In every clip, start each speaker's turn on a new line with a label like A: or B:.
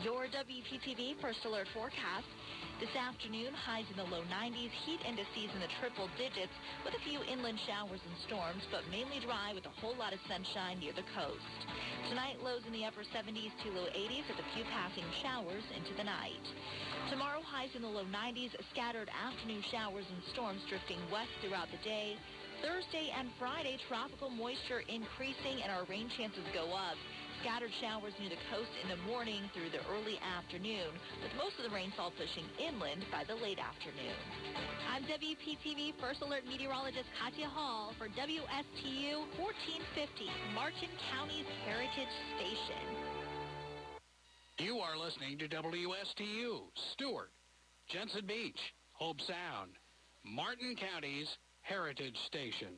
A: Your WPTV First Alert forecast. This afternoon, highs in the low 90s, heat indices in the triple digits with a few inland showers and storms, but mainly dry with a whole lot of sunshine near the coast. Tonight, lows in the upper 70s to low 80s with a few passing showers into the night. Tomorrow, highs in the low 90s, scattered afternoon showers and storms drifting west throughout the day. Thursday and Friday, tropical moisture increasing and our rain chances go up. Scattered showers near the coast in the morning through the early afternoon, with most of the rainfall pushing inland by the late afternoon. I'm WPTV First Alert meteorologist Katya Hall for WSTU 1450, Martin County's Heritage Station.
B: You are listening to WSTU, Stewart, Jensen Beach, Hope Sound, Martin County's Heritage Station.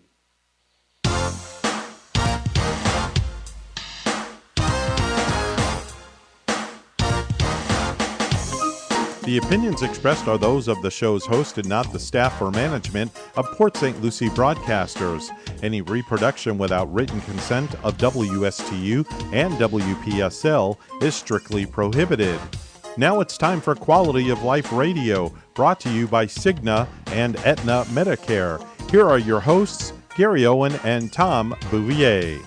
C: The opinions expressed are those of the show's host and not the staff or management of Port St. Lucie Broadcasters. Any reproduction without written consent of WSTU and WPSL is strictly prohibited. Now it's time for Quality of Life Radio, brought to you by Cigna and Aetna Medicare. Here are your hosts, Gary Owen and Tom Bouvier.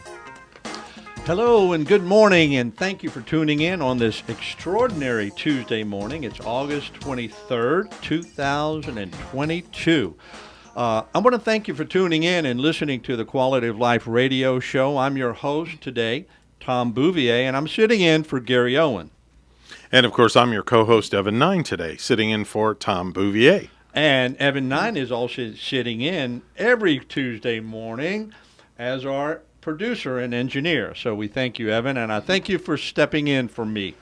D: Hello and good morning, and thank you for tuning in on this extraordinary Tuesday morning. It's August 23rd, 2022. I want to thank you for tuning in and listening to the Quality of Life radio show. I'm your host today, Tom Bouvier, and I'm sitting in for Gary Owen.
C: And of course, I'm your co-host, Evan Nine, today, sitting in for Tom Bouvier.
D: And Evan Nine is also sitting in every Tuesday morning as our producer and engineer. So we thank you, Evan, and I thank you for stepping in for me.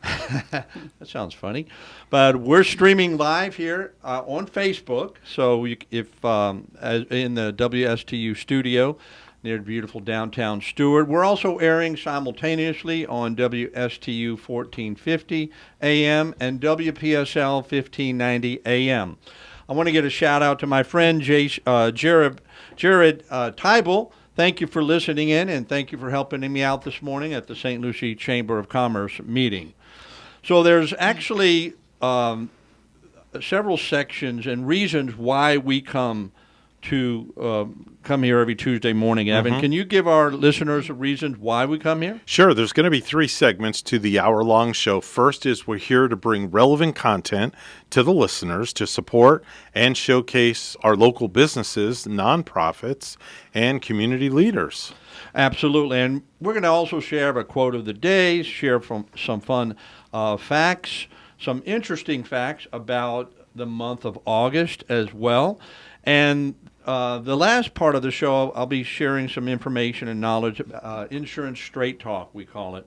D: That sounds funny. But we're streaming live here on Facebook. So if in the WSTU studio near beautiful downtown Stewart. We're also airing simultaneously on WSTU 1450 AM and WPSL 1590 AM. I want to get a shout out to my friend Jared Tybel. Thank you for listening in, and thank you for helping me out this morning at the St. Lucie Chamber of Commerce meeting. So there's actually several sections and reasons why we come here every Tuesday morning. Evan, can you give our listeners reasons why we come here?
C: Sure. There's going to be 3 segments to the hour-long show. First is we're here to bring relevant content to the listeners to support and showcase our local businesses, nonprofits, and community leaders.
D: Absolutely. And we're going to also share a quote of the day, share from some fun facts, some interesting facts about the month of August as well. And the last part of the show, I'll be sharing some information and knowledge, insurance straight talk, we call it.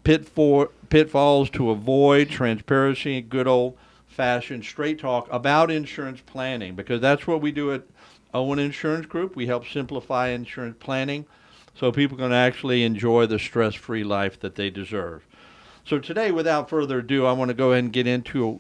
D: Pitfalls to avoid, transparency, good old-fashioned straight talk about insurance planning, because that's what we do at Owen Insurance Group. We help simplify insurance planning so people can actually enjoy the stress-free life that they deserve. So today, without further ado, I want to go ahead and get into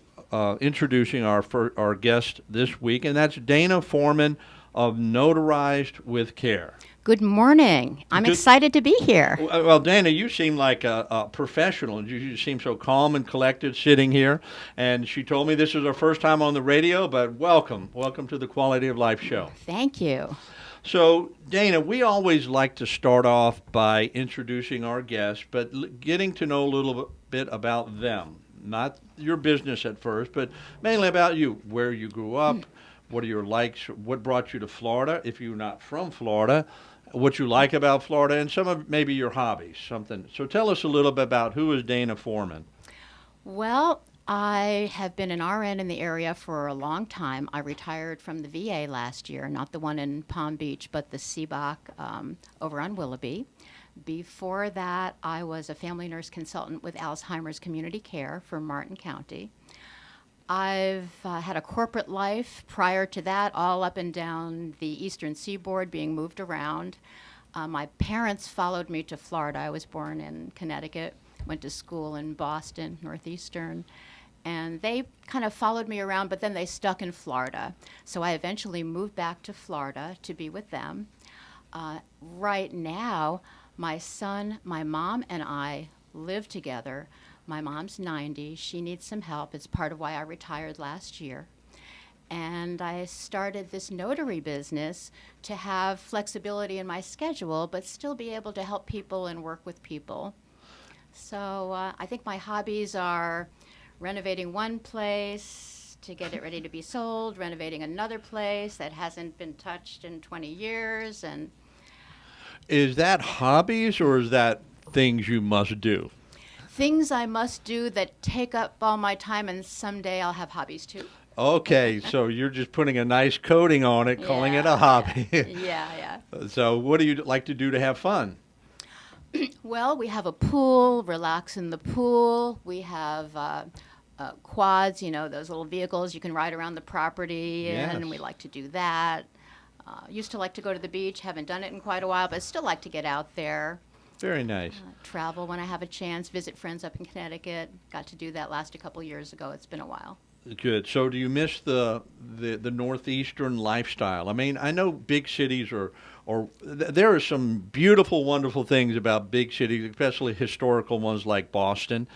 D: introducing our guest this week, and that's Dana Foreman of Notarized with Care.
E: Good morning. I'm excited to be here.
D: Well, Dana, you seem like a professional. You seem so calm and collected sitting here. And she told me this is her first time on the radio, but welcome. Welcome to the Quality of Life show.
E: Thank you.
D: So, Dana, we always like to start off by introducing our guests, but getting to know a little bit about them. Not your business at first, but mainly about you, where you grew up, what are your likes, what brought you to Florida, if you're not from Florida, what you like about Florida, and some of maybe your hobbies, something. So tell us a little bit about who is Dana Foreman.
E: Well, I have been an RN in the area for a long time. I retired from the VA last year, not the one in Palm Beach, but the CBOC over on Willoughby. Before that, I was a family nurse consultant with Alzheimer's Community Care for Martin County. I've had a corporate life prior to that, all up and down the eastern seaboard, being moved around. My parents followed me to Florida. I was born in Connecticut, went to school in Boston, Northeastern, and they kind of followed me around, but then they stuck in Florida. So I eventually moved back to Florida to be with them. Right now, my son, my mom, and I live together, My mom's 90. She needs some help. It's part of why I retired last year. And I started this notary business to have flexibility in my schedule, but still be able to help people and work with people. So I think my hobbies are renovating one place to get it ready to be sold, renovating another place that hasn't been touched in 20 years. And
D: Is that hobbies or is that things you must do?
E: things I must do that take up all my time, and someday I'll have hobbies too.
D: Okay, so you're just putting a nice coating on it, calling it a hobby.
E: Yeah.
D: So what do you like to do to have fun?
E: Well, we have a pool, relax in the pool. We have quads, those little vehicles you can ride around the property in, and
D: Yes.
E: we like to do that. Used to like to go to the beach, haven't done it in quite a while, but still like to get out there.
D: Very nice.
E: Travel when I have a chance, visit friends up in Connecticut. Got to do that last a couple years ago. It's been a while.
D: Good. So do you miss the northeastern lifestyle? I mean, I know big cities there are some beautiful, wonderful things about big cities, especially historical ones like Boston.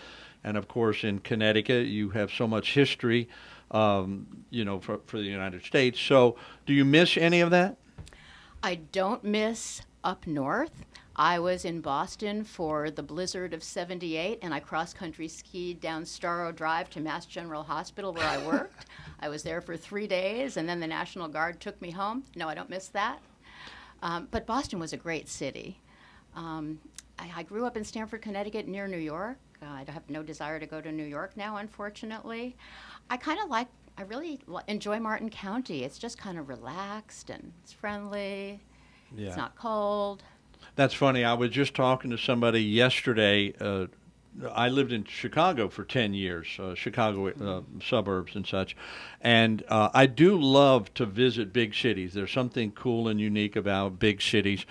D: And of course, in Connecticut, you have so much history, for the United States. So do you miss any of that?
E: I don't miss up north. I was in Boston for the blizzard of '78, and I cross-country skied down Storrow Drive to Mass General Hospital where I worked. I was there for 3 days, and then the National Guard took me home. No, I don't miss that. But Boston was a great city. I grew up in Stamford, Connecticut, near New York. I have no desire to go to New York now, unfortunately. I really enjoy Martin County. It's just kind of relaxed, and it's friendly.
D: Yeah.
E: It's not cold.
D: That's funny. I was just talking to somebody yesterday. I lived in Chicago for 10 years, Chicago suburbs and such. And I do love to visit big cities. There's something cool and unique about big cities.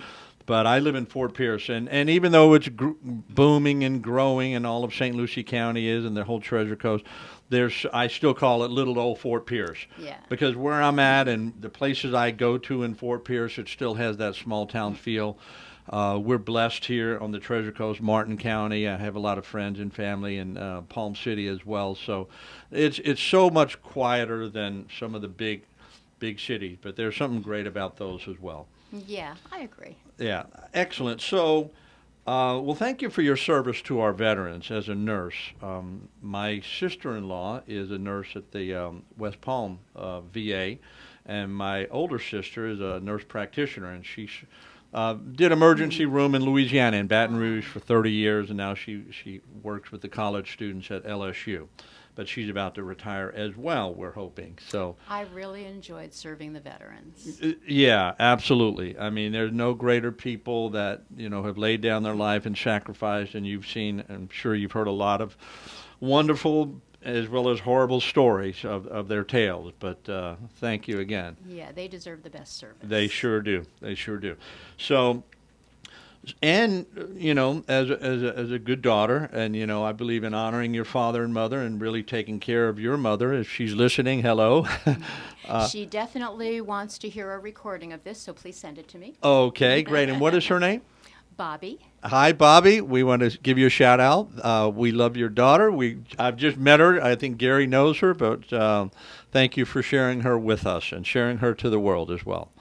D: But I live in Fort Pierce, and even though it's booming and growing, and all of St. Lucie County is, and the whole Treasure Coast, I still call it little old Fort Pierce.
E: Yeah.
D: Because where I'm at and the places I go to in Fort Pierce, it still has that small town feel. We're blessed here on the Treasure Coast, Martin County. I have a lot of friends and family in Palm City as well. So it's so much quieter than some of the big cities, but there's something great about those as well.
E: Yeah, I agree.
D: Yeah, excellent. So, well, thank you for your service to our veterans as a nurse. My sister-in-law is a nurse at the West Palm VA, and my older sister is a nurse practitioner, and she did emergency room in Louisiana, in Baton Rouge, for 30 years, and now she works with the college students at LSU. But she's about to retire as well, we're hoping. So
E: I really enjoyed serving the veterans.
D: yeah, absolutely. I mean, there's no greater people that, have laid down their life and sacrificed, and you've seen, I'm sure you've heard a lot of wonderful as well as horrible stories of their tales. But thank you again.
E: Yeah, they deserve the best service.
D: They sure do. They sure do. So, and as a good daughter, and I believe in honoring your father and mother, and really taking care of your mother. If she's listening, hello.
E: She definitely wants to hear a recording of this, so please send it to me.
D: Okay, great. And what is her name?
E: Bobby.
D: Hi, Bobby. We want to give you a shout out. We love your daughter. I've just met her. I think Gary knows her, but thank you for sharing her with us and sharing her to the world as well.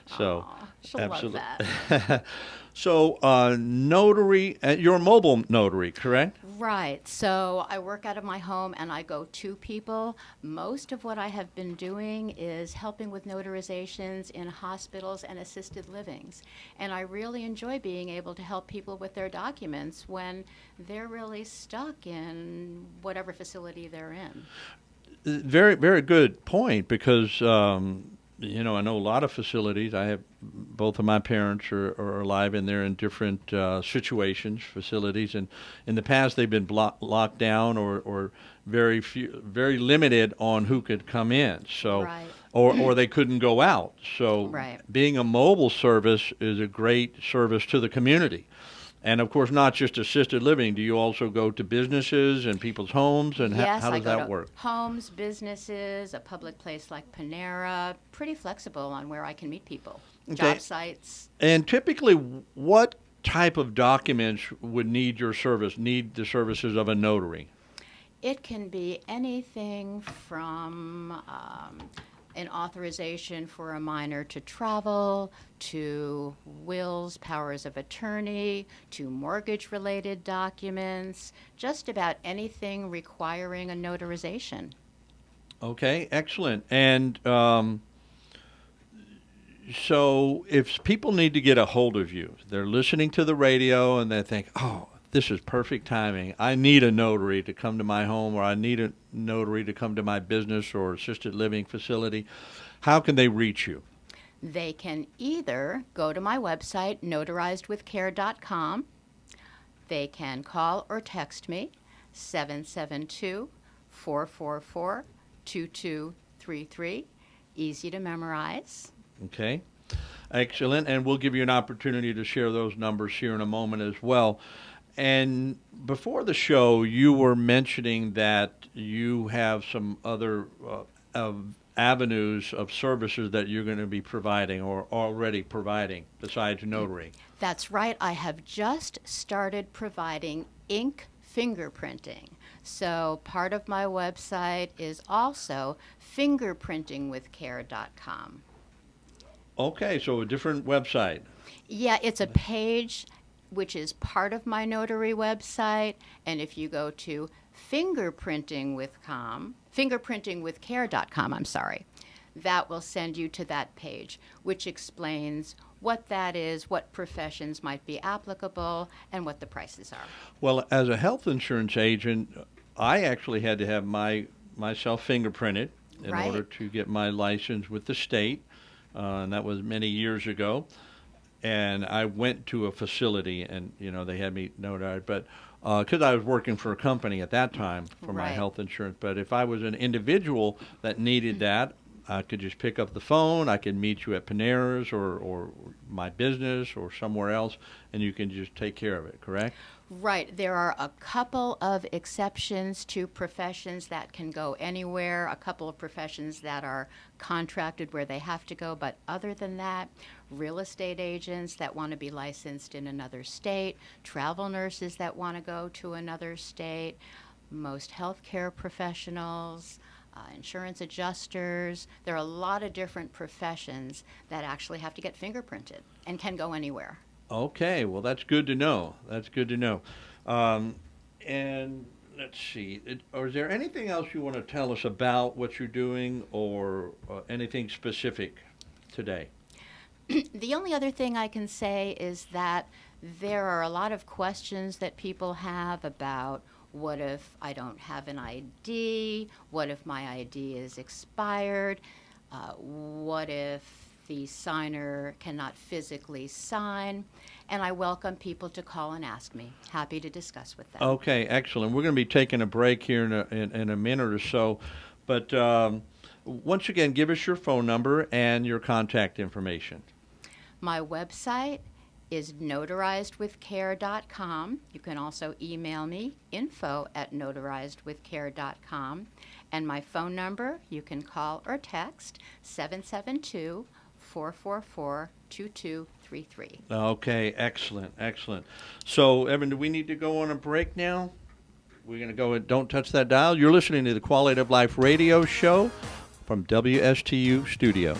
D: So,
E: Aww, she'll
D: absolutely.
E: love that.
D: So, notary, you're a mobile notary, correct?
E: Right. So I work out of my home and I go to people. Most of what I have been doing is helping with notarizations in hospitals and assisted livings. And I really enjoy being able to help people with their documents when they're really stuck in whatever facility they're in.
D: Very, very good point, because I know a lot of facilities. I have both of my parents are alive, and they're in different situations, facilities. And in the past, they've been locked down or very limited on who could come in. So,
E: Right.
D: or they couldn't go out. So,
E: Right.
D: being a mobile service is a great service to the community. And of course, not just assisted living. Do you also go to businesses and people's homes? And
E: Yes,
D: how
E: I
D: does
E: go
D: that
E: to
D: work?
E: homes, businesses, a public place like Panera. Pretty flexible on where I can meet people.
D: Okay.
E: Job sites.
D: And typically, what type of documents would need your service, need the services of a notary?
E: It can be anything from an authorization for a minor to travel, to wills, powers of attorney, to mortgage-related documents, just about anything requiring a notarization.
D: Okay, excellent. And so if people need to get a hold of you, they're listening to the radio and they think, oh, this is perfect timing. I need a notary to come to my home, or I need a notary to come to my business or assisted living facility. How can they reach you?
E: They can either go to my website, notarizedwithcare.com. They can call or text me, 772-444-2233. Easy to memorize.
D: Okay, excellent. And we'll give you an opportunity to share those numbers here in a moment as well. And before the show, you were mentioning that you have some other avenues of services that you're going to be providing or already providing besides notary.
E: That's right. I have just started providing ink fingerprinting. So part of my website is also fingerprintingwithcare.com.
D: Okay, so a different website.
E: Yeah, it's a page which is part of my notary website, and if you go to fingerprintingwithcare.com, that will send you to that page, which explains what that is, what professions might be applicable, and what the prices are.
D: Well, as a health insurance agent, I actually had to have myself fingerprinted in
E: Right.
D: order to get my license with the state, and that was many years ago. And I went to a facility, and they had me notarized, but because I was working for a company at that time for my
E: Right.
D: health insurance. But if I was an individual that needed that, I could just pick up the phone. I could meet you at Panera's or my business or somewhere else, and you can just take care of it, correct?
E: Right. There are a couple of exceptions to professions that can go anywhere, a couple of professions that are contracted where they have to go, but other than that, real estate agents that want to be licensed in another state, travel nurses that want to go to another state, most healthcare professionals, insurance adjusters. There are a lot of different professions that actually have to get fingerprinted and can go anywhere.
D: Okay, well, that's good to know. That's good to know. And let's see, or is there anything else you want to tell us about what you're doing or anything specific today?
E: The only other thing I can say is that there are a lot of questions that people have about what if I don't have an ID? What if my ID is expired? What if the signer cannot physically sign? And I welcome people to call and ask me. Happy to discuss with them.
D: Okay, excellent. We're going to be taking a break here in a minute or so. But once again, give us your phone number and your contact information.
E: My website is notarizedwithcare.com. You can also email me, info@notarizedwithcare.com. And my phone number, you can call or text, 772-444-2233.
D: Okay, excellent, excellent. So, Evan, do we need to go on a break now? We're going to go and don't touch that dial. You're listening to the Quality of Life radio show from WSTU Studio.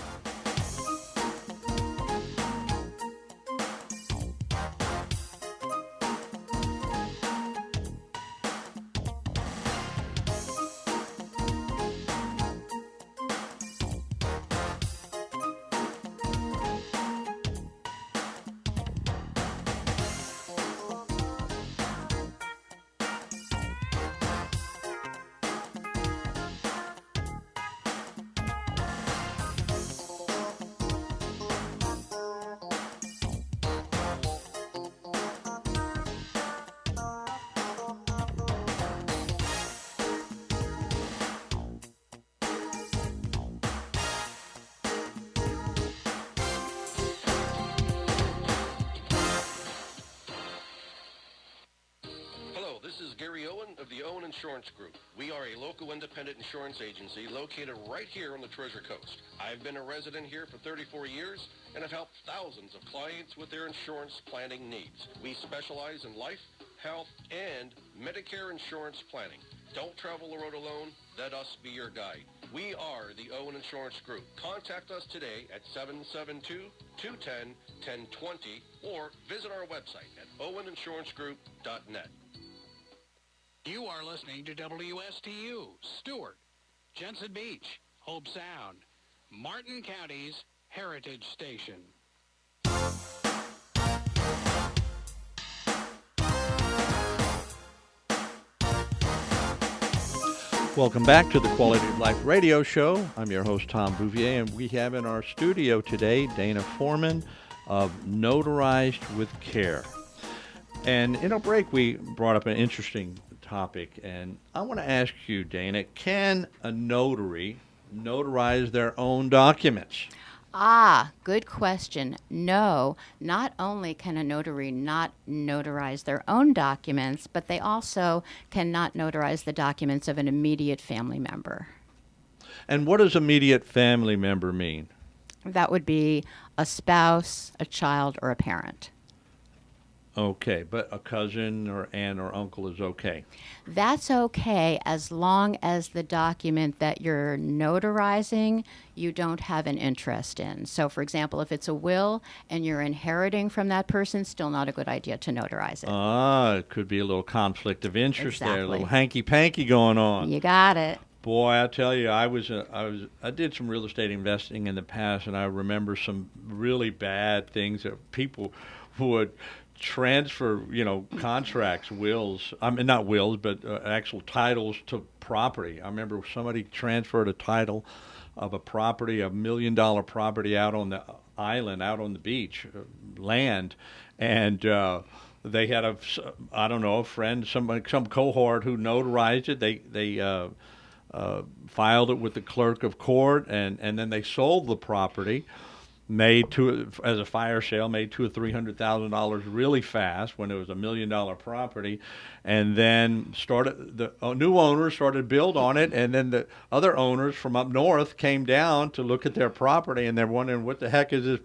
F: Gary Owen of the Owen Insurance Group. We are a local independent insurance agency located right here on the Treasure Coast. I've been a resident here for 34 years and have helped thousands of clients with their insurance planning needs. We specialize in life, health, and Medicare insurance planning. Don't travel the road alone. Let us be your guide. We are the Owen Insurance Group. Contact us today at 772-210-1020 or visit our website at oweninsurancegroup.net.
B: You are listening to WSTU, Stewart, Jensen Beach, Hope Sound, Martin County's Heritage Station.
D: Welcome back to the Quality of Life Radio Show. I'm your host, Tom Bouvier, and we have in our studio today Dana Foreman of Notarized with Care. And in our break, we brought up an interesting topic, and I want to ask you, Dana, can a notary notarize their own documents?
E: Good question. No, not only can a notary not notarize their own documents, but they also cannot notarize the documents of an immediate family member.
D: And what does immediate family member mean?
E: That would be a spouse, a child, or a parent.
D: Okay, but a cousin or aunt or uncle is okay.
E: That's okay as long as the document that you're notarizing you don't have an interest in. So, for example, if it's a will and you're inheriting from that person, still not a good idea to notarize it.
D: It could be a little conflict of interest there, a
E: Exactly.
D: little hanky-panky going on.
E: You got it.
D: Boy, I tell you, I did some real estate investing in the past, and I remember some really bad things that people would transfer, contracts, wills. I mean, not wills, but actual titles to property. I remember somebody transferred a title of a property, $1 million property out on the island, out on the beach, land, and they had a friend, some cohort who notarized it. They filed it with the clerk of court, and then they sold the property. As a fire sale, made $200,000 or $300,000 really fast when it was $1 million property, and then the new owners started to build on it, and then the other owners from up north came down to look at their property, and they're wondering, what the heck is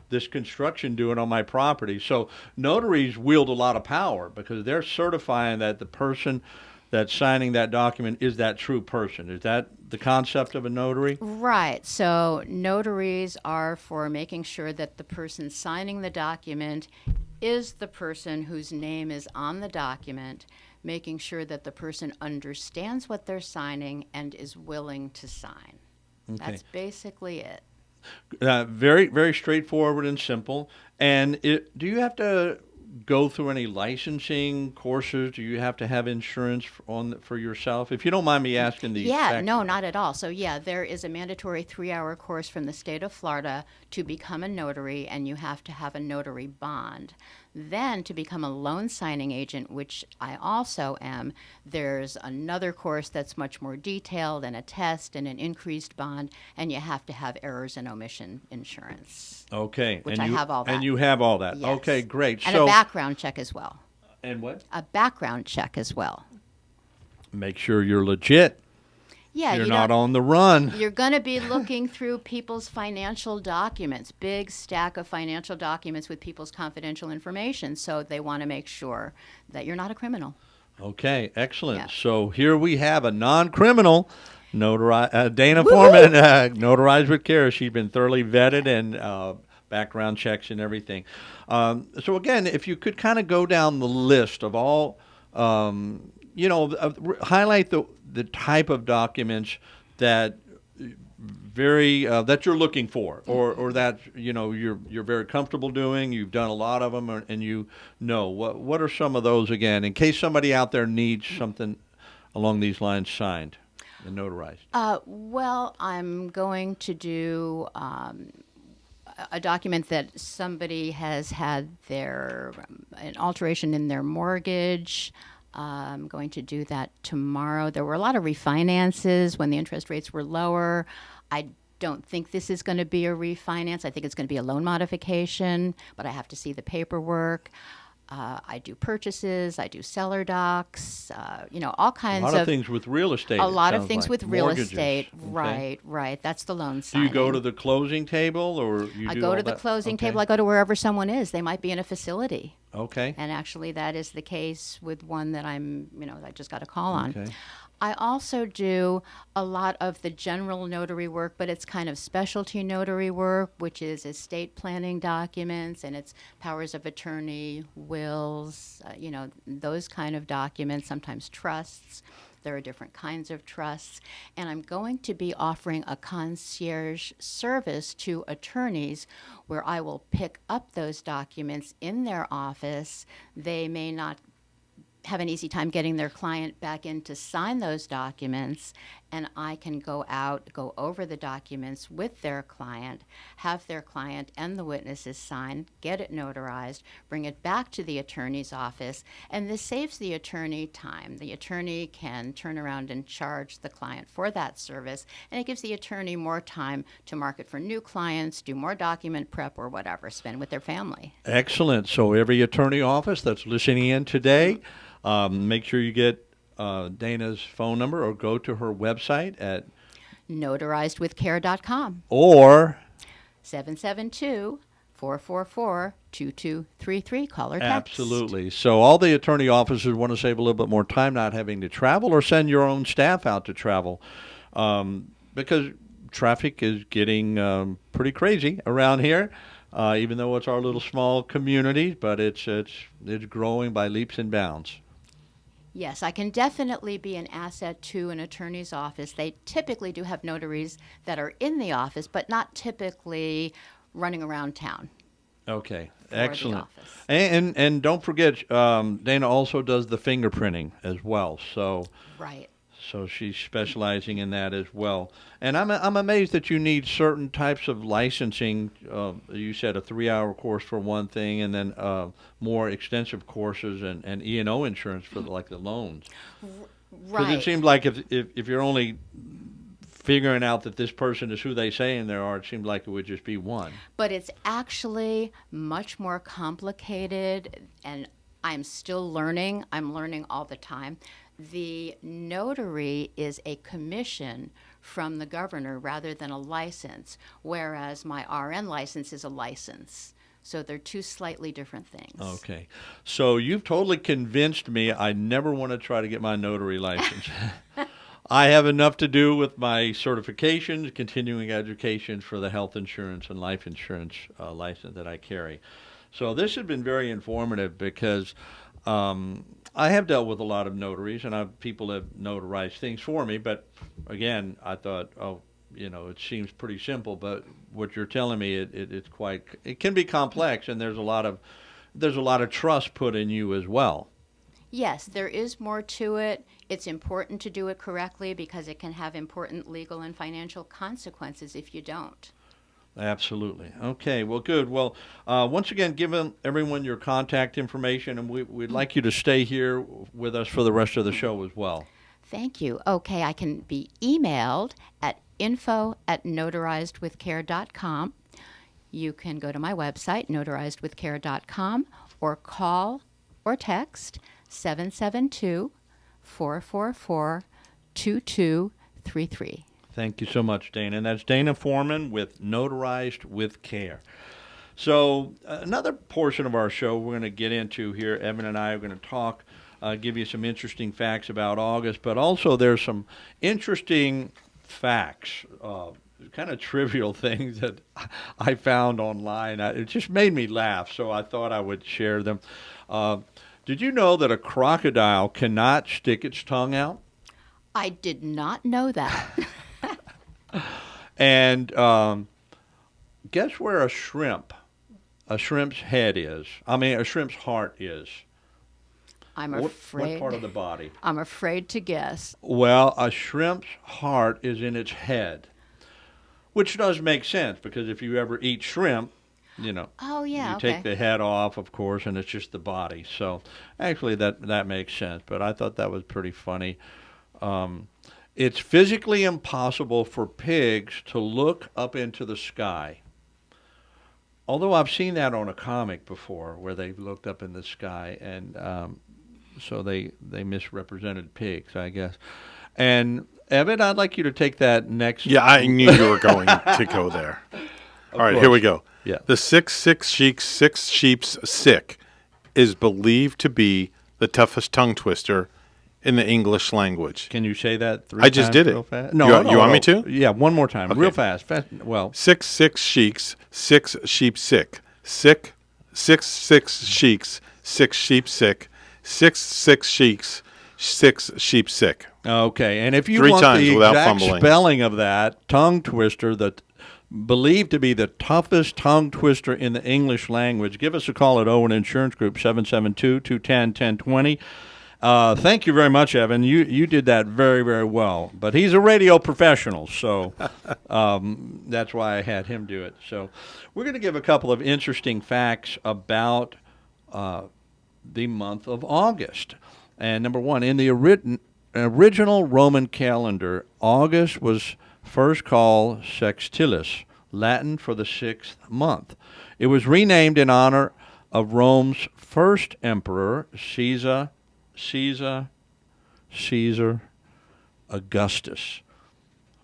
D: this construction doing on my property? So notaries wield a lot of power because they're certifying that the person that's signing that document is that true person. Is that the concept of a notary?
E: Right. So notaries are for making sure that the person signing the document is the person whose name is on the document, making sure that the person understands what they're signing and is willing to sign.
D: Okay.
E: That's basically it.
D: Very, very straightforward and simple. And do you have to go through any licensing courses? Do you have to have insurance for yourself? If you don't mind me asking these.
E: Yeah, no, not at all. So, there is a mandatory 3-hour course from the state of Florida to become a notary, and you have to have a notary bond. Then, to become a loan signing agent, which I also am, there's another course that's much more detailed and a test and an increased bond, and you have to have errors and omission insurance.
D: Okay.
E: Which I have all that.
D: And you have all that.
E: Yes.
D: Okay, great.
E: And a background check as well.
D: And what?
E: A background check as well.
D: Make sure you're legit.
E: Yeah,
D: you're not on the run.
E: You're going to be looking through people's financial documents, big stack of financial documents with people's confidential information. So they want to make sure that you're not a criminal.
D: Okay, excellent.
E: Yeah.
D: So here we have a non-criminal Dana Foreman, notarized with care. She's been thoroughly vetted and background checks and everything. So again, if you could kind of go down the list of all, highlight the type of documents that that you're looking for, or that you're very comfortable doing. You've done a lot of them, and what are some of those again, in case somebody out there needs something along these lines signed and notarized.
E: Well, I'm going to do a document that somebody has had an alteration in their mortgage. I'm going to do that tomorrow. There were a lot of refinances when the interest rates were lower. I don't think this is going to be a refinance. I think it's going to be a loan modification, but I have to see the paperwork. I do purchases. I do seller docs. All kinds
D: A lot of things with real estate.
E: A lot of
D: sounds
E: things
D: like.
E: with real
D: Mortgages.
E: estate.
D: Okay.
E: Right. That's the loan
D: Do
E: signing.
D: you go to the closing table, or you
E: I
D: do
E: go
D: all
E: to the
D: that?
E: closing
D: Okay.
E: table. I go to wherever someone is. They might be in a facility.
D: Okay.
E: And actually, that is the case with one that I just got a call on.
D: Okay.
E: I also do a lot of the general notary work, but it's kind of specialty notary work, which is estate planning documents, and it's powers of attorney, wills, those kind of documents, sometimes trusts. There are different kinds of trusts. And I'm going to be offering a concierge service to attorneys where I will pick up those documents in their office. They may not have an easy time getting their client back in to sign those documents, and I can go over the documents with their client, have their client and the witnesses sign, get it notarized, bring it back to the attorney's office, and this saves the attorney time. The attorney can turn around and charge the client for that service, and it gives the attorney more time to market for new clients, do more document prep or whatever, spend with their family.
D: Excellent. So every attorney office that's listening in today, make sure you get Dana's phone number or go to her website at
E: notarizedwithcare.com
D: or
E: 772-444-2233. Call or text.
D: Absolutely. So all the attorney offices want to save a little bit more time not having to travel or send your own staff out to travel because traffic is getting pretty crazy around here. Even though it's our little small community, but it's growing by leaps and bounds.
E: Yes, I can definitely be an asset to an attorney's office. They typically do have notaries that are in the office, but not typically running around town.
D: Okay,
E: for
D: excellent.
E: The office.
D: And don't forget, Dana also does the fingerprinting as well. So
E: Right.
D: So she's specializing in that as well. And I'm amazed that you need certain types of licensing. You said a 3-hour course for one thing, and then more extensive courses and E&O insurance for like the loans. Because
E: Right.
D: it seems like if you're only figuring out that this person is who they say they are, it seems like it would just be one.
E: But it's actually much more complicated, and I'm still learning. I'm learning all the time. The notary is a commission from the governor rather than a license, whereas my RN license is a license. So they're two slightly different things.
D: Okay. So you've totally convinced me I never want to try to get my notary license. I have enough to do with my certifications, continuing education for the health insurance and life insurance license that I carry. So this has been very informative because I have dealt with a lot of notaries, and people have notarized things for me. But again, I thought, it seems pretty simple. But what you're telling me, it can be complex, and there's a lot of trust put in you as well.
E: Yes, there is more to it. It's important to do it correctly because it can have important legal and financial consequences if you don't.
D: Absolutely. Okay, well, good. Well, once again, give everyone your contact information, and we'd like you to stay here with us for the rest of the show as well.
E: Thank you. Okay, I can be emailed at info@notarizedwithcare.com. You can go to my website, notarizedwithcare.com, or call or text 772-444-2233.
D: Thank you so much, Dana. And that's Dana Foreman with Notarized with Care. So another portion of our show we're going to get into here, Evan and I are going to talk, give you some interesting facts about August, but also there's some interesting facts, kind of trivial things that I found online. It just made me laugh, so I thought I would share them. Did you know that a crocodile cannot stick its tongue out?
E: I did not know that.
D: And guess where a shrimp's head is? A shrimp's heart is.
E: I'm
D: What
E: afraid.
D: part of the body?
E: I'm afraid to guess.
D: Well, a shrimp's heart is in its head, which does make sense because if you ever eat shrimp,
E: Oh, yeah,
D: you
E: okay.
D: take the head off, of course, and it's just the body. So actually that makes sense, but I thought that was pretty funny. It's physically impossible for pigs to look up into the sky. although I've seen that on a comic before where they looked up in the sky and so they misrepresented pigs, I guess. And Evan, I'd like you to take that next.
C: Yeah, I knew you were going to go there. All right, here we go.
D: Yeah.
C: The 6 sheep's sick is believed to be the toughest tongue twister in the English language.
D: Can you say that 3
C: I
D: times
C: just did it.
D: real fast?
C: You want me to?
D: Yeah, one more time.
C: Okay.
D: Real fast. Well,
C: 6 sheiks, 6 sheep sick. 6 sheiks, 6 sheep sick. 6 sheiks, 6 sheep sick.
D: okay. And if you
C: 3
D: want
C: times
D: the
C: without
D: exact
C: fumbling.
D: spelling of that tongue twister, that believed to be the toughest tongue twister in the English language, give us a call at Owen Insurance Group, 772-210-1020. Thank you very much, Evan. You did that very, very well. But he's a radio professional, so that's why I had him do it. So we're going to give a couple of interesting facts about the month of August. And number one, in the original Roman calendar, August was first called Sextilis, Latin for the 6th month. It was renamed in honor of Rome's first emperor, Caesar Augustus.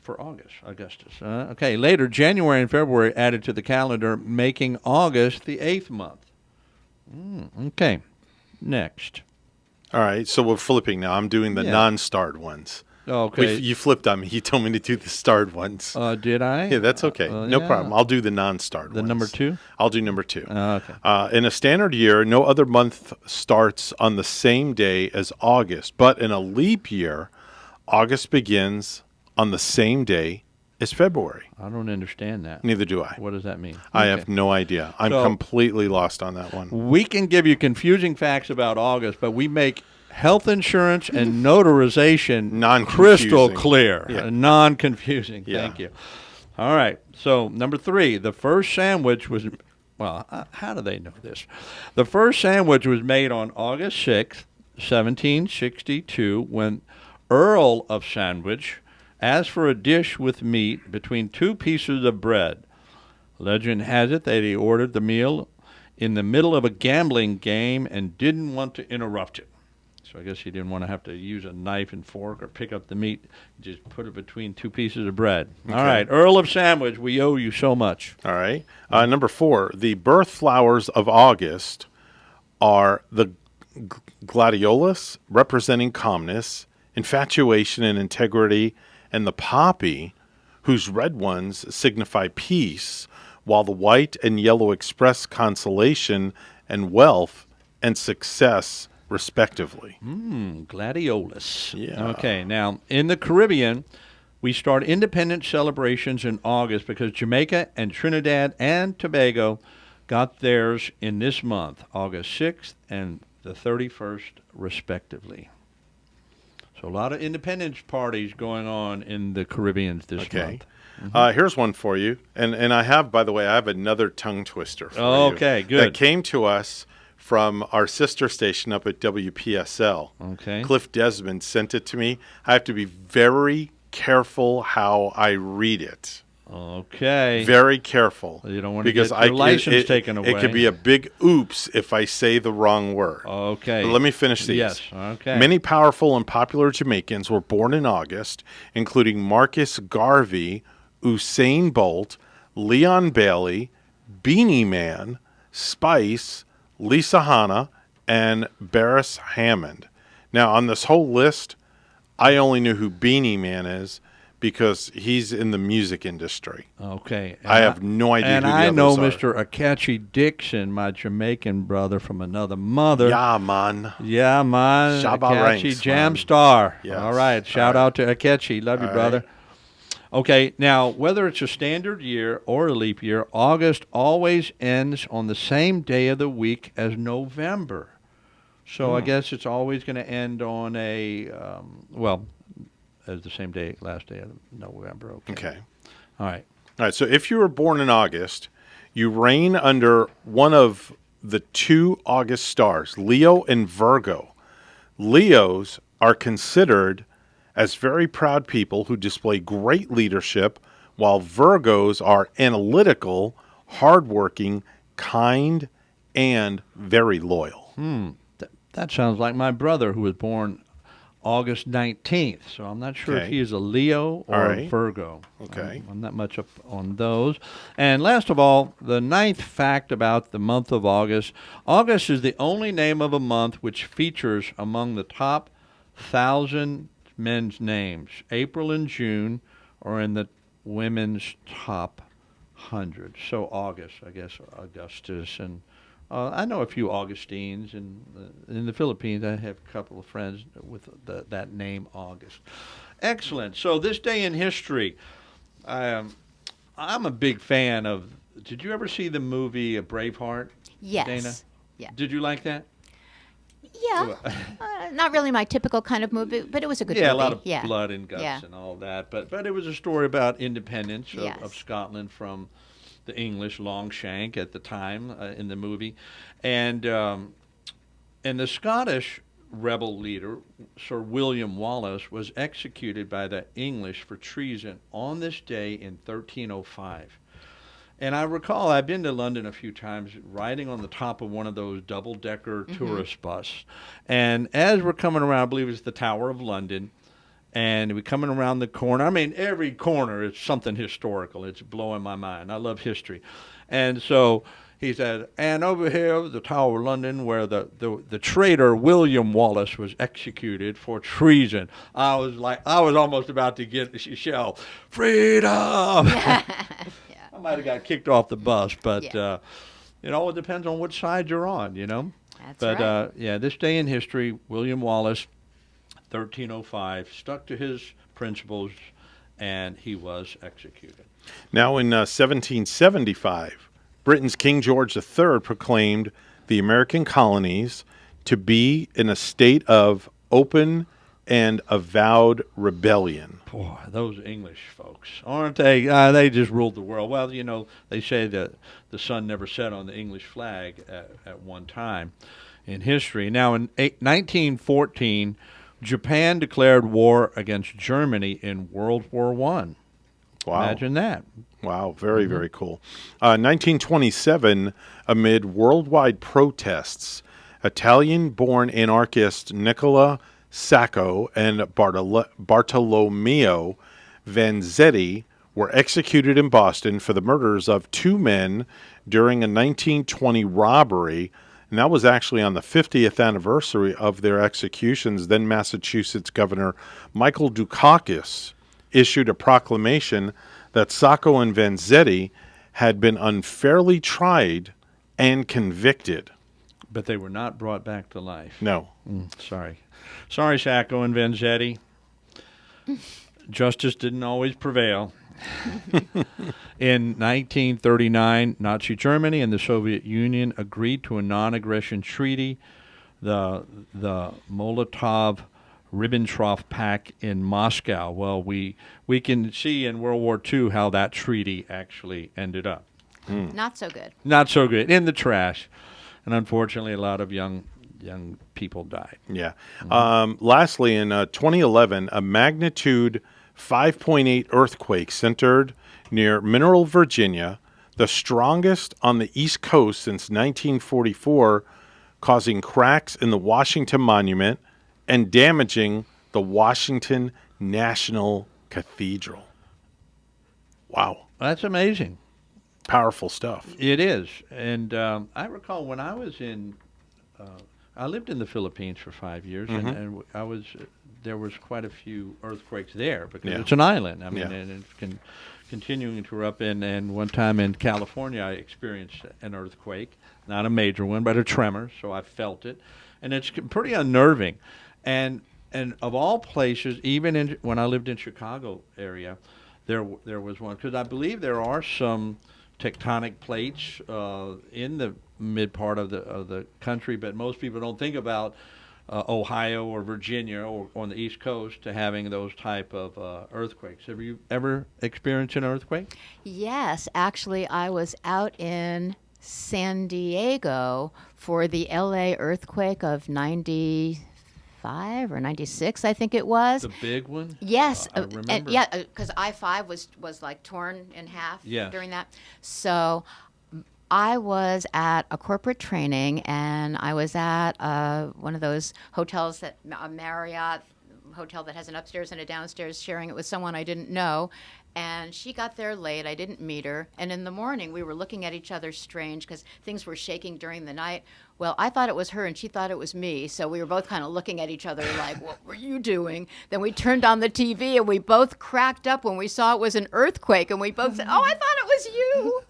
D: For Augustus. Okay, later, January and February added to the calendar, making August the 8th month. Okay, next.
C: All right, so we're flipping now. I'm doing the non-starred ones.
D: Okay.
C: You flipped on me. You told me to do the starred ones.
D: Did I?
C: Yeah, that's okay. No problem. I'll do the non-starred ones.
D: The number 2?
C: I'll do number 2.
D: Okay.
C: In a standard year, no other month starts on the same day as August. But in a leap year, August begins on the same day as February.
D: I don't understand that.
C: Neither do I.
D: What does that mean?
C: I have no idea. I'm completely lost on that one.
D: We can give you confusing facts about August, but we make health insurance and notarization crystal clear, non-confusing.
C: Yeah.
D: Thank you. All right. So number 3, the first sandwich was, well, how do they know this? The first sandwich was made on August 6th, 1762, when Earl of Sandwich asked for a dish with meat between 2 pieces of bread. Legend has it that he ordered the meal in the middle of a gambling game and didn't want to interrupt it. So I guess he didn't want to have to use a knife and fork or pick up the meat. Just put it between 2 pieces of bread. Okay. All right, Earl of Sandwich, we owe you so much.
C: All right. Number 4, the birth flowers of August are the gladiolus, representing calmness, infatuation, and integrity, and the poppy, whose red ones signify peace, while the white and yellow express consolation and wealth and success, respectively.
D: Gladiolus.
C: Yeah.
D: Okay, now, in the Caribbean, we start independence celebrations in August because Jamaica and Trinidad and Tobago got theirs in this month, August 6th and the 31st, respectively. So a lot of independence parties going on in the Caribbean this month.
C: Here's one for you. And I have, by the way, I have another tongue twister for you.
D: Okay, good.
C: That came to us from our sister station up at WPSL.
D: Okay.
C: Cliff Desmond sent it to me. I have to be very careful how I read it.
D: Okay.
C: Very careful.
D: You don't want to get your license taken away.
C: It could be a big oops if I say the wrong word.
D: Okay.
C: But let me finish these.
D: Yes. Okay.
C: Many powerful and popular Jamaicans were born in August, including Marcus Garvey, Usain Bolt, Leon Bailey, Beanie Man, Spice, Lisa Hanna, and Barris Hammond. Now, on this whole list, I only knew who Beanie Man is because he's in the music industry.
D: Okay.
C: I have no idea who the others
D: And I know
C: are.
D: Mr. Akachi Dixon, my Jamaican brother from another mother.
C: Yeah, man.
D: Yeah, man.
C: Shabba
D: Akachi
C: ranks,
D: Jam
C: man.
D: Star.
C: Yes.
D: All right. Shout out to Akachi. Love you,
C: All
D: brother.
C: right.
D: Okay, now, whether it's a standard year or a leap year, August always ends on the same day of the week as November. So I guess it's always going to end on a, as the same day, last day of November.
C: Okay.
D: All right.
C: All right, so if you were born in August, you reign under one of the 2 August stars, Leo and Virgo. Leos are considered as very proud people who display great leadership, while Virgos are analytical, hardworking, kind, and very loyal.
D: That sounds like my brother, who was born August 19th. So I'm not sure if
C: Okay.
D: he is a Leo or
C: All
D: a
C: right.
D: Virgo.
C: Okay.
D: I'm not much up on those. And last of all, the ninth fact about the month of August. August is the only name of a month which features among the top 1,000 men's names. April and June are in the women's top 100. So August, I guess, Augustus, and I know a few Augustines in the Philippines. I have a couple of friends with that name, August. Excellent. So this day in history, I'm a big fan of. Did you ever see the movie Braveheart?
E: Yes.
D: Dana?
E: Yeah.
D: Did you like that?
E: Yeah. Not really my typical kind of movie, but it was a good
D: Yeah,
E: movie.
D: a lot of
E: Yeah.
D: blood and guts
E: Yeah.
D: and all that. But it was a story about independence
E: Yes.
D: of Scotland from the English Longshank at the time in the movie, and the Scottish rebel leader Sir William Wallace was executed by the English for treason on this day in 1305. And I recall I've been to London a few times, riding on the top of one of those double-decker tourist bus, and as we're coming around, I believe it's the Tower of London. And we're coming around the corner. I mean, every corner is something historical. It's blowing my mind. I love history. And so he said, and over here, the Tower of London, where the traitor William Wallace was executed for treason. I was almost about to yell, freedom! I might have got kicked off the bus, but
E: Yeah.
D: it depends on which side you're on,
E: That's
D: But
E: right.
D: this day in history, William Wallace, 1305, stuck to his principles, and he was executed.
C: Now, in 1775, Britain's King George III proclaimed the American colonies to be in a state of open and avowed rebellion.
D: Boy, those English folks, aren't they? They just ruled the world. Well, they say that the sun never set on the English flag at one time in history. Now, in 1914, Japan declared war against Germany in World War I.
C: Wow.
D: Imagine that.
C: Wow, very, very cool. 1927, amid worldwide protests, Italian-born anarchist Nicola Sacco and Bartolomeo Vanzetti were executed in Boston for the murders of two men during a 1920 robbery, and that was actually on the 50th anniversary of their executions. Then Massachusetts Governor Michael Dukakis issued a proclamation that Sacco and Vanzetti had been unfairly tried and convicted.
D: But they were not brought back to life.
C: No.
D: Sorry. Sorry, Sacco and Vanzetti. Justice didn't always prevail. In 1939, Nazi Germany and the Soviet Union agreed to a non-aggression treaty, the Molotov-Ribbentrop Pact in Moscow. Well, we can see in World War II how that treaty actually ended up.
E: Not so good.
D: Not so good. In the trash. And unfortunately, a lot of young people died.
C: Yeah. Lastly, in 2011, a magnitude 5.8 earthquake centered near Mineral, Virginia, the strongest on the East Coast since 1944, causing cracks in the Washington Monument and damaging the Washington National Cathedral. Wow.
D: That's amazing.
C: Powerful stuff.
D: It is. And I recall when I was I lived in the Philippines for 5 years, and there was quite a few earthquakes there because it's an island. I mean, and it's continuing to erupt. And one time in California, I experienced an earthquake, not a major one, but a tremor. So I felt it, and it's pretty unnerving. And of all places, even when I lived in Chicago area, there was one, because I believe there are some tectonic plates in the mid part of the country, but most people don't think about Ohio or Virginia or on the East Coast to having those type of earthquakes. Have you ever experienced an earthquake?
E: Yes, actually, I was out in San Diego for the LA earthquake of 95 or 96, I think it was.
D: The big one?
E: Yes,
D: I remember.
E: and yeah, because I-5 was like torn in half
D: Yes.
E: during that. So I was at a corporate training, and I was at one of those hotels that a Marriott hotel that has an upstairs and a downstairs, sharing it with someone I didn't know. And she got there late. I didn't meet her. And in the morning, we were looking at each other strange because things were shaking during the night. Well, I thought it was her, and she thought it was me. So we were both kind of looking at each other like, what were you doing? Then we turned on the TV, and we both cracked up when we saw it was an earthquake. And we both said, oh, I thought it was you.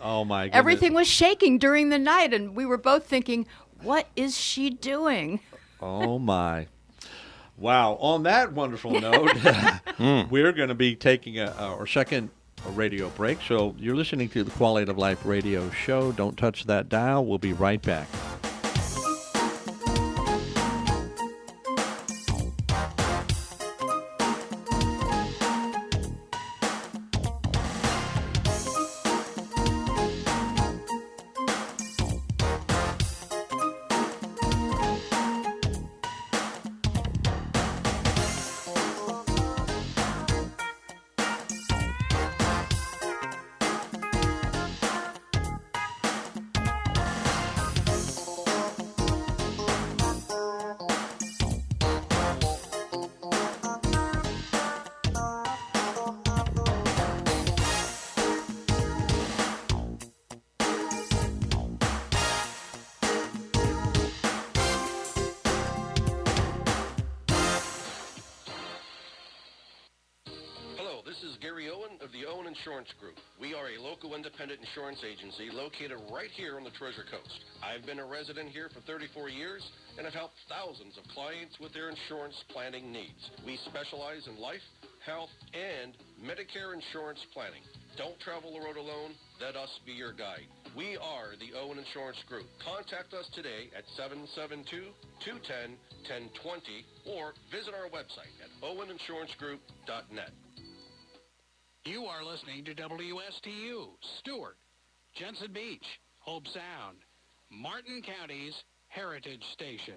D: Oh, my goodness.
E: Everything was shaking during the night, and we were both thinking, what is she doing?
D: Oh, my. Wow. On that wonderful note, we're going to be taking our second radio break. So you're listening to the Quality of Life radio show. Don't touch that dial. We'll be right back.
F: Insurance Group. We are a local independent insurance agency located right here on the Treasure Coast. I've been a resident here for 34 years and have helped thousands of clients with their insurance planning needs. We specialize in life, health, and Medicare insurance planning. Don't travel the road alone. Let us be your guide. We are the Owen Insurance Group. Contact us today at 772-210-1020 or visit our website at oweninsurancegroup.net.
B: You are listening to WSTU, Stewart, Jensen Beach, Hope Sound, Martin County's Heritage Station.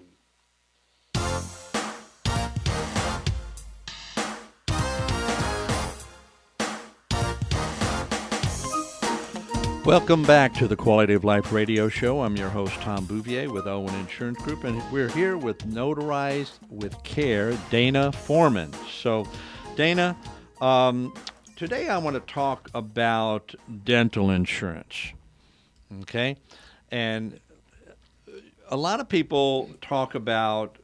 D: Welcome back to the Quality of Life radio show. I'm your host, Tom Bouvier with Owen Insurance Group, and we're here with Notarized with Care, Dana Foreman. So, Dana, today I want to talk about dental insurance, okay? And a lot of people talk about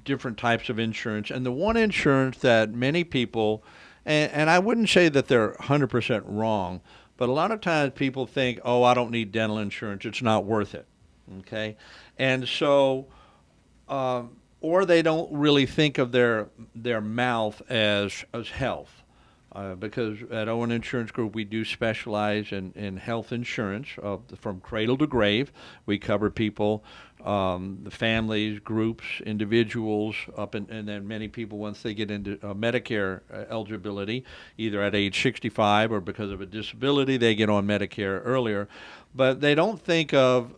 D: different types of insurance, and the one insurance that many people, and I wouldn't say that they're 100% wrong, but a lot of times people think, oh, I don't need dental insurance, it's not worth it, okay? And so, or they don't really think of their mouth as health. Because at Owen Insurance Group, we do specialize in health insurance from cradle to grave. We cover people, the families, groups, individuals, and then many people once they get into Medicare eligibility, either at age 65 or because of a disability, they get on Medicare earlier. But they don't think of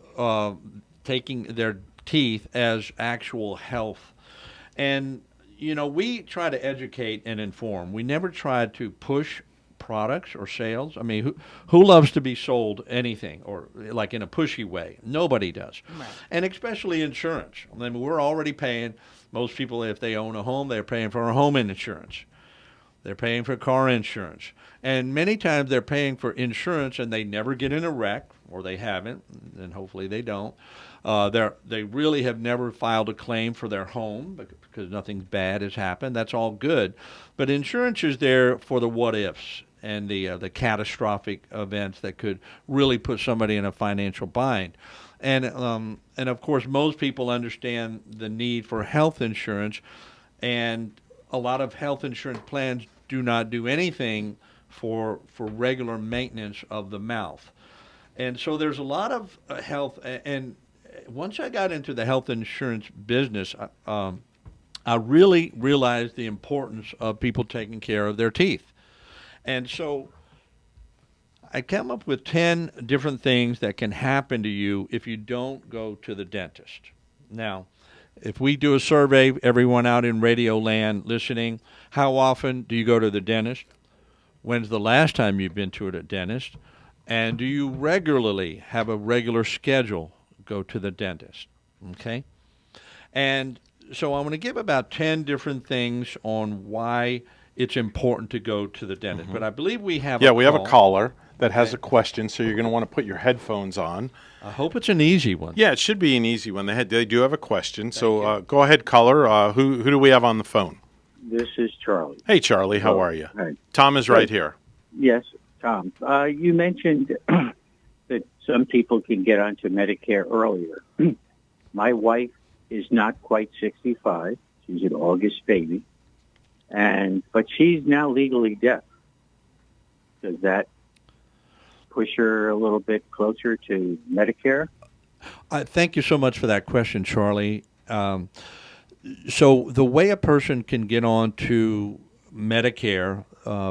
D: taking their teeth as actual health. And you know, we try to educate and inform. We never try to push products or sales. I mean, who loves to be sold anything or like in a pushy way? Nobody does. Right. And especially insurance. I mean, we're already paying, most people, if they own a home, they're paying for a home insurance. They're paying for car insurance. And many times they're paying for insurance and they never get in a wreck, or they haven't, and hopefully they don't. They really have never filed a claim for their home because nothing bad has happened. That's all good. But insurance is there for the what-ifs and the catastrophic events that could really put somebody in a financial bind. And of course, most people understand the need for health insurance, and a lot of health insurance plans do not do anything for regular maintenance of the mouth. And so there's a lot of health, and once I got into the health insurance business, I really realized the importance of people taking care of their teeth. And so I came up with 10 different things that can happen to you if you don't go to the dentist. Now, if we do a survey, everyone out in radio land listening, how often do you go to the dentist? When's the last time you've been to a dentist? And do you regularly have a regular schedule go to the dentist? Okay? And so I'm going to give about 10 different things on why it's important to go to the dentist. But I believe we have
C: Yeah,
D: a
C: we have a caller that has
D: Okay.
C: a question, so you're going to want to put your headphones on.
D: I hope it's an easy one.
C: Yeah, it should be an easy one. They do have a question, so go ahead, caller. Who do we have on the phone?
G: This is Charlie.
C: Hey, Charlie, how are you?
G: Hi.
C: Tom is right here.
G: Yes, Tom. You mentioned that some people can get onto Medicare earlier. My wife is not quite 65. She's an August baby, but she's now legally deaf. Does that push her a little bit closer to Medicare?
D: Thank you so much for that question, Charlie. So the way a person can get on to Medicare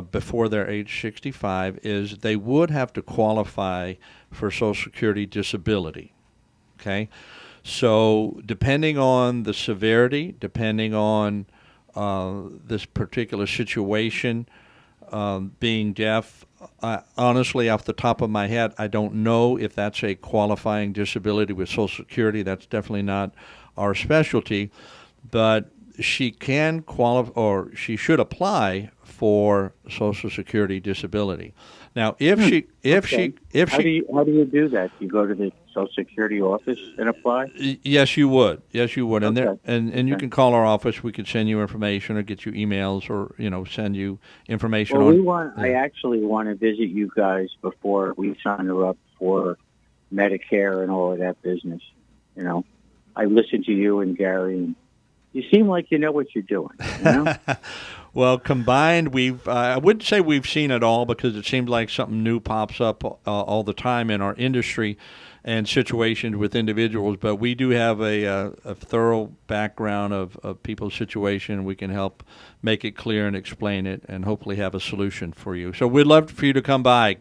D: before they're age 65 is they would have to qualify for Social Security disability. Okay? So depending on the severity, depending on this particular situation, being deaf, honestly, off the top of my head, I don't know if that's a qualifying disability with Social Security. That's definitely not our specialty. But she can qualify, or she should apply for Social Security disability. Now, if she
G: How do you do that? You go to the Social Security office and apply?
D: Yes, you would. Yes, you would. And
G: Okay.
D: You can call our office. We can send you information or get you emails or send you information
G: Well,
D: on.
G: I actually want to visit you guys before we sign her up for Medicare and all of that business. I listen to you and Gary, and you seem like you know what you're doing.
D: Well, combined, I wouldn't say we've seen it all because it seems like something new pops up all the time in our industry and situations with individuals. But we do have a thorough background of people's situation. We can help make it clear and explain it and hopefully have a solution for you. So we'd love for you to come by.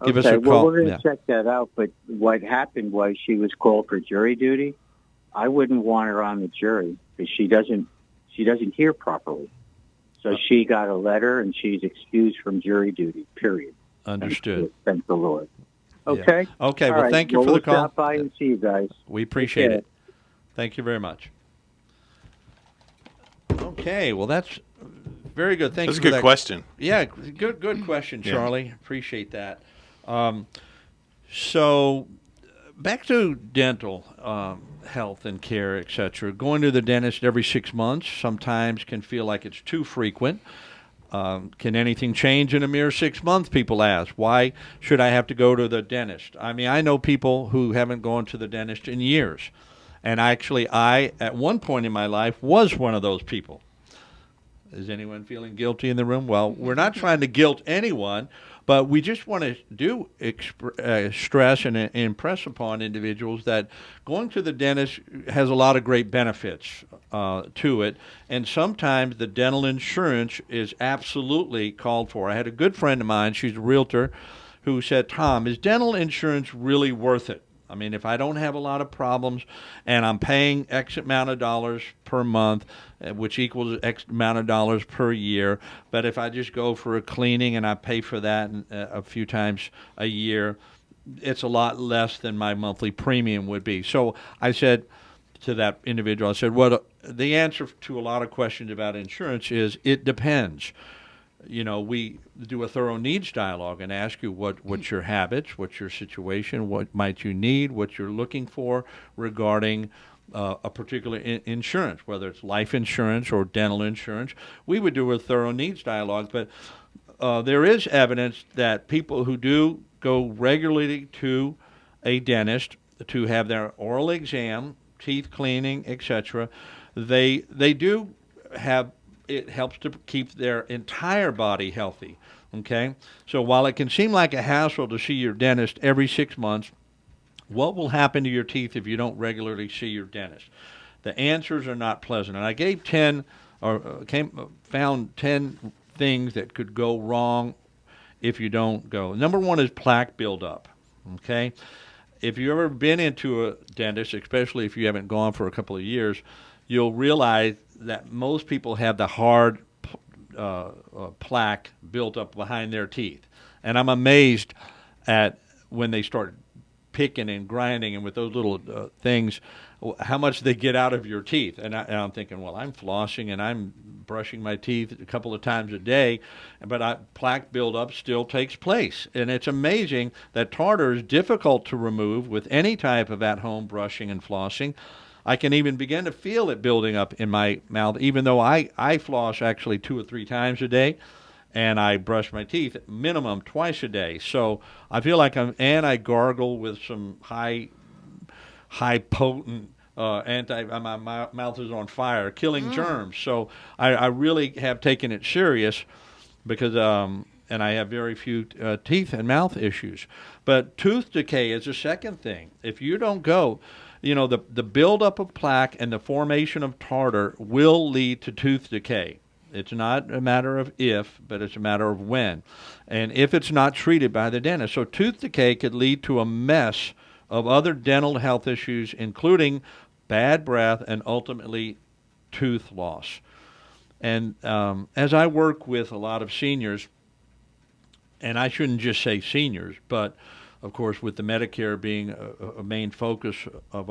D: Give us a call.
G: Well, we're going to check that out. But what happened was she was called for jury duty. I wouldn't want her on the jury because she doesn't hear properly. So she got a letter, and she's excused from jury duty, period.
D: Understood.
G: Thank the Lord. Okay?
D: Yeah. Okay,
G: All
D: well,
G: right.
D: thank you for the call.
G: We'll stop by and see you guys.
D: We appreciate
G: Okay.
D: it. Thank you very much. Okay, well, that's very good. Thank
C: That's
D: you
C: a
D: for
C: good
D: that
C: question.
D: Yeah, good question,
C: Yeah.
D: Charlie. Appreciate that. So back to dental health and care, etc. Going to the dentist every 6 months sometimes can feel like it's too frequent. Can anything change in a mere 6 months? People ask. Why should I have to go to the dentist? I mean, I know people who haven't gone to the dentist in years. And actually, I, at one point in my life, was one of those people. Is anyone feeling guilty in the room? Well, we're not trying to guilt anyone, but we just want to stress and impress upon individuals that going to the dentist has a lot of great benefits to it, and sometimes the dental insurance is absolutely called for. I had a good friend of mine, she's a realtor, who said, Tom, is dental insurance really worth it? I mean, if I don't have a lot of problems and I'm paying X amount of dollars per month, which equals X amount of dollars per year, but if I just go for a cleaning and I pay for that a few times a year, it's a lot less than my monthly premium would be. So I said to that individual, I said, well, the answer to a lot of questions about insurance is it depends. We do a thorough needs dialogue and ask you what's your habits, what's your situation, what might you need, what you're looking for regarding a particular insurance, whether it's life insurance or dental insurance. We would do a thorough needs dialogue, but there is evidence that people who do go regularly to a dentist to have their oral exam, teeth cleaning, etc., they do have. It helps to keep their entire body healthy, okay? So while it can seem like a hassle to see your dentist every 6 months, what will happen to your teeth if you don't regularly see your dentist? The answers are not pleasant. And I gave found 10 things that could go wrong if you don't go. Number one is plaque buildup, okay? If you've ever been into a dentist, especially if you haven't gone for a couple of years, you'll realize that most people have the hard plaque built up behind their teeth. And I'm amazed at when they start picking and grinding and with those little things, how much they get out of your teeth. And I'm thinking, well, I'm flossing and I'm brushing my teeth a couple of times a day, but plaque buildup still takes place. And it's amazing that tartar is difficult to remove with any type of at-home brushing and flossing. I can even begin to feel it building up in my mouth, even though I floss actually 2 or 3 times a day, and I brush my teeth minimum twice a day. So I feel like I gargle with some high potent my mouth is on fire, killing germs. So I really have taken it serious because, and I have very few teeth and mouth issues. But tooth decay is the second thing. If you don't go, the buildup of plaque and the formation of tartar will lead to tooth decay. It's not a matter of if, but it's a matter of when. And if it's not treated by the dentist. So tooth decay could lead to a mess of other dental health issues, including bad breath and ultimately tooth loss. And as I work with a lot of seniors, and I shouldn't just say seniors, but of course with the Medicare being a main focus of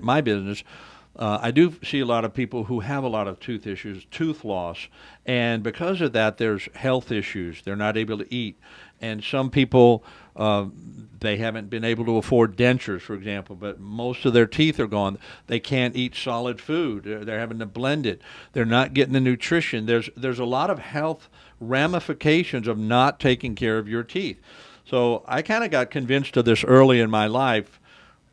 D: my business, I do see a lot of people who have a lot of tooth issues, tooth loss, and because of that, there's health issues. They're not able to eat, and some people, they haven't been able to afford dentures, for example, but most of their teeth are gone. They can't eat solid food. They're having to blend it. They're not getting the nutrition. There's a lot of health ramifications of not taking care of your teeth. So I kind of got convinced of this early in my life,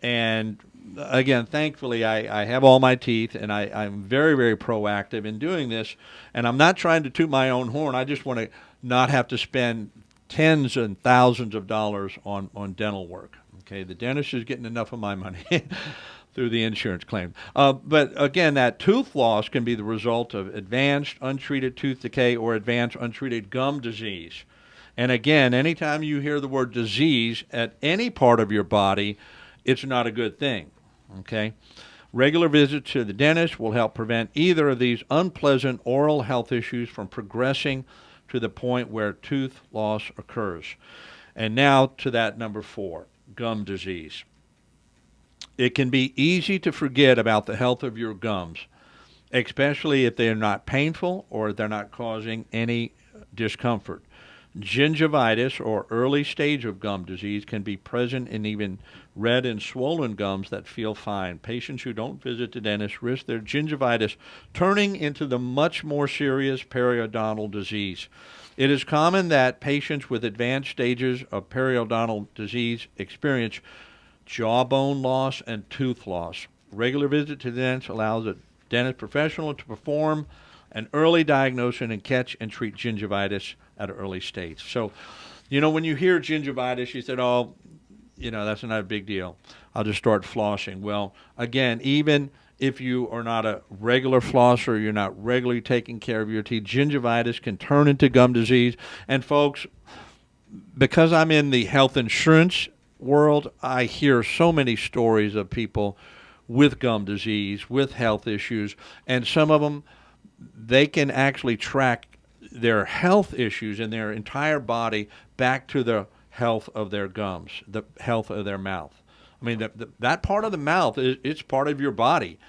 D: and again, thankfully, I have all my teeth, and I'm very, very proactive in doing this. And I'm not trying to toot my own horn. I just want to not have to spend tens and thousands of dollars on dental work. Okay, the dentist is getting enough of my money through the insurance claim. But again, that tooth loss can be the result of advanced untreated tooth decay or advanced untreated gum disease. And again, anytime you hear the word disease at any part of your body, it's not a good thing, okay? Regular visits to the dentist will help prevent either of these unpleasant oral health issues from progressing to the point where tooth loss occurs. And now to that number 4, gum disease. It can be easy to forget about the health of your gums, especially if they're not painful or they're not causing any discomfort. Gingivitis, or early stage of gum disease, can be present in even red and swollen gums that feel fine. Patients who don't visit the dentist risk their gingivitis turning into the much more serious periodontal disease. It is common that patients with advanced stages of periodontal disease experience jawbone loss and tooth loss. Regular visit to the dentist allows a dentist professional to perform an early diagnosis and catch and treat gingivitis at an early stage. So, when you hear gingivitis, you said, that's not a big deal. I'll just start flossing. Well, again, even if you are not a regular flosser, you're not regularly taking care of your teeth, gingivitis can turn into gum disease. And folks, because I'm in the health insurance world, I hear so many stories of people with gum disease, with health issues, and some of them, they can actually track their health issues in their entire body back to the health of their gums, the health of their mouth. I mean, that part of the mouth, it's part of your body.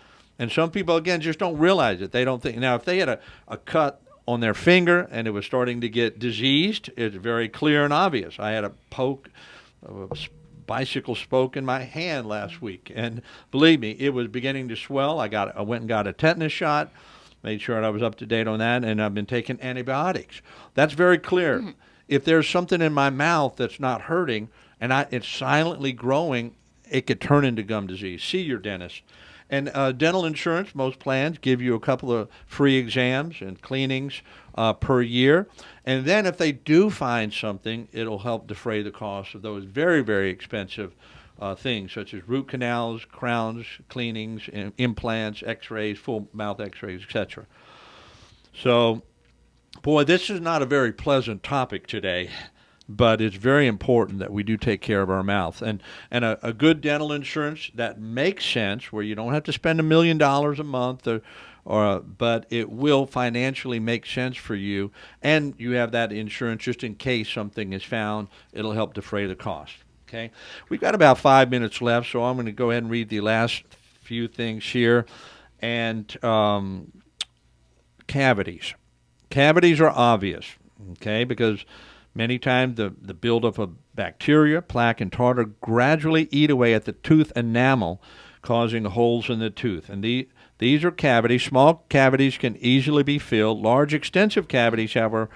D: And some people, again, just don't realize it. They don't think. Now, if they had a cut on their finger and it was starting to get diseased, it's very clear and obvious. I had a bicycle spoke in my hand last week, and believe me, it was beginning to swell. I went and got a tetanus shot, made sure I was up to date on that, and I've been taking antibiotics. That's very clear. Mm-hmm. If there's something in my mouth that's not hurting and it's silently growing, it could turn into gum disease. See your dentist. And dental insurance, most plans give you a couple of free exams and cleanings per year. And then if they do find something, it'll help defray the cost of those very, very expensive things, such as root canals, crowns, cleanings, implants, x-rays, full mouth x-rays, etc. So, boy, this is not a very pleasant topic today, but it's very important that we do take care of our mouth. And a good dental insurance that makes sense, where you don't have to spend $1 million a month but it will financially make sense for you, and you have that insurance just in case something is found. It'll help defray the cost. Okay, we've got about 5 minutes left, so I'm going to go ahead and read the last few things here. And cavities. Cavities are obvious, okay, because many times the buildup of bacteria, plaque, and tartar gradually eat away at the tooth enamel, causing holes in the tooth. And these are cavities. Small cavities can easily be filled. Large, extensive cavities, however,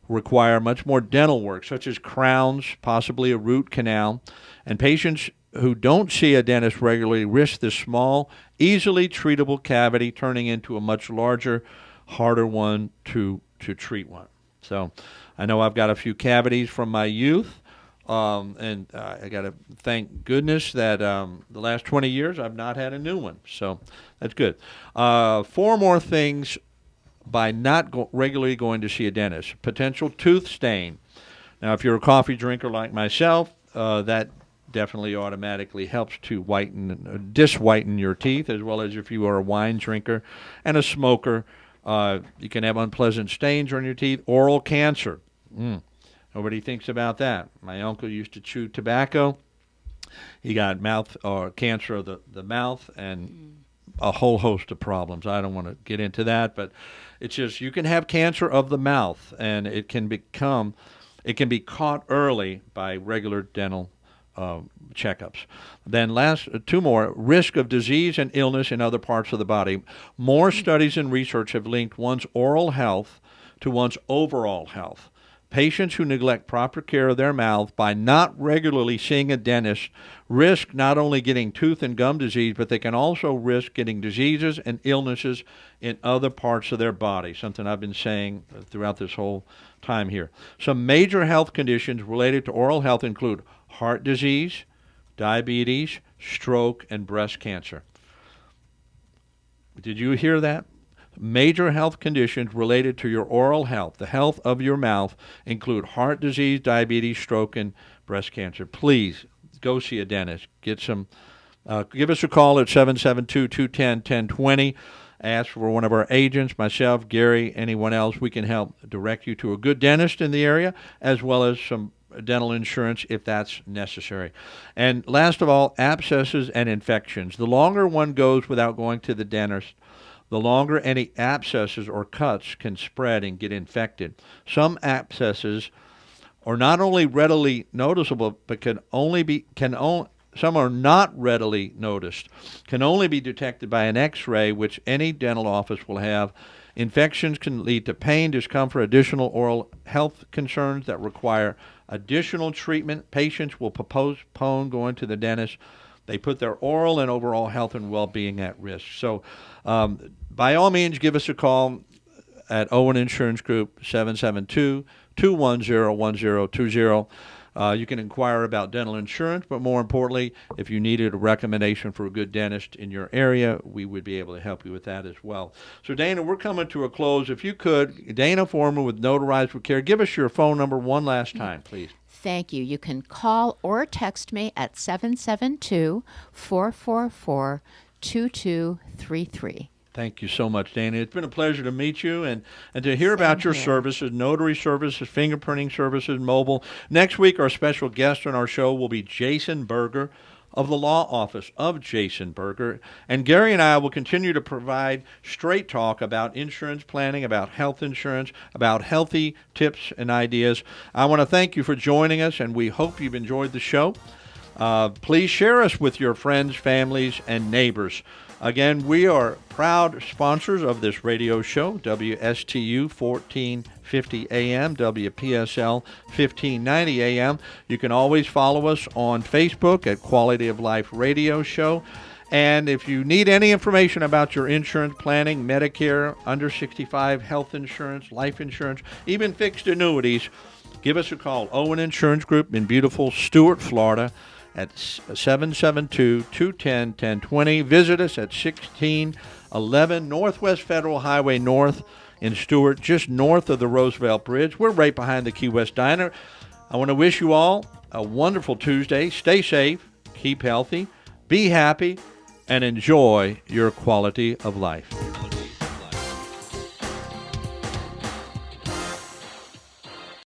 D: require much more dental work, such as crowns, possibly a root canal. And patients who don't see a dentist regularly risk this small, easily treatable cavity turning into a much larger, harder one to treat one. So I know I've got a few cavities from my youth, and I got to thank goodness that the last 20 years I've not had a new one. So that's good. 4 more things by not regularly going to see a dentist. Potential tooth stain. Now, if you're a coffee drinker like myself, that definitely automatically helps to dis-whiten your teeth, as well as if you are a wine drinker and a smoker. You can have unpleasant stains on your teeth. Oral cancer. Nobody thinks about that. My uncle used to chew tobacco. He got mouth cancer of the mouth and a whole host of problems. I don't want to get into that, but it's just you can have cancer of the mouth, and it can be caught early by regular dental checkups. Then last 2 more, risk of disease and illness in other parts of the body. More studies and research have linked one's oral health to one's overall health. Patients who neglect proper care of their mouth by not regularly seeing a dentist risk not only getting tooth and gum disease, but they can also risk getting diseases and illnesses in other parts of their body, something I've been saying throughout this whole time here. Some major health conditions related to oral health include heart disease, diabetes, stroke, and breast cancer. Did you hear that? Major health conditions related to your oral health, the health of your mouth, include heart disease, diabetes, stroke, and breast cancer. Please go see a dentist. Give us a call at 772-210-1020. Ask for one of our agents, myself, Gary, anyone else. We can help direct you to a good dentist in the area, as well as some dental insurance if that's necessary. And last of all, abscesses and infections. The longer one goes without going to the dentist, the longer any abscesses or cuts can spread and get infected. Some abscesses are not only readily noticeable, but some are not readily noticed, can only be detected by an X-ray, which any dental office will have. Infections can lead to pain, discomfort, additional oral health concerns that require additional treatment. Patients will postpone going to the dentist. They put their oral and overall health and well-being at risk. So by all means, give us a call at Owen Insurance Group, 772-210-1020. You can inquire about dental insurance, but more importantly, if you needed a recommendation for a good dentist in your area, we would be able to help you with that as well. So, Dana, we're coming to a close. If you could, Dana Foreman with Notarized with Care, give us your phone number one last time, please.
E: Thank you. You can call or text me at 772-444-2233.
D: Thank you so much, Dana. It's been a pleasure to meet you and to hear about your services, notary services, fingerprinting services, mobile. Next week, our special guest on our show will be Jason Berger of the law office of Jason Berger. And Gary and I will continue to provide straight talk about insurance planning, about health insurance, about healthy tips and ideas. I want to thank you for joining us, and we hope you've enjoyed the show. Please share us with your friends, families, and neighbors. Again, we are proud sponsors of this radio show, WSTU 1450 AM, WPSL 1590 AM. You can always follow us on Facebook at Quality of Life Radio Show. And if you need any information about your insurance planning, Medicare, under 65 health insurance, life insurance, even fixed annuities, give us a call. Owen Insurance Group in beautiful Stuart, Florida, at 772-210-1020. Visit us at 1611 Northwest Federal Highway North in Stuart, just north of the Roosevelt Bridge. We're right behind the Key West Diner. I want to wish you all a wonderful Tuesday. Stay safe, keep healthy, be happy, and enjoy your quality of life.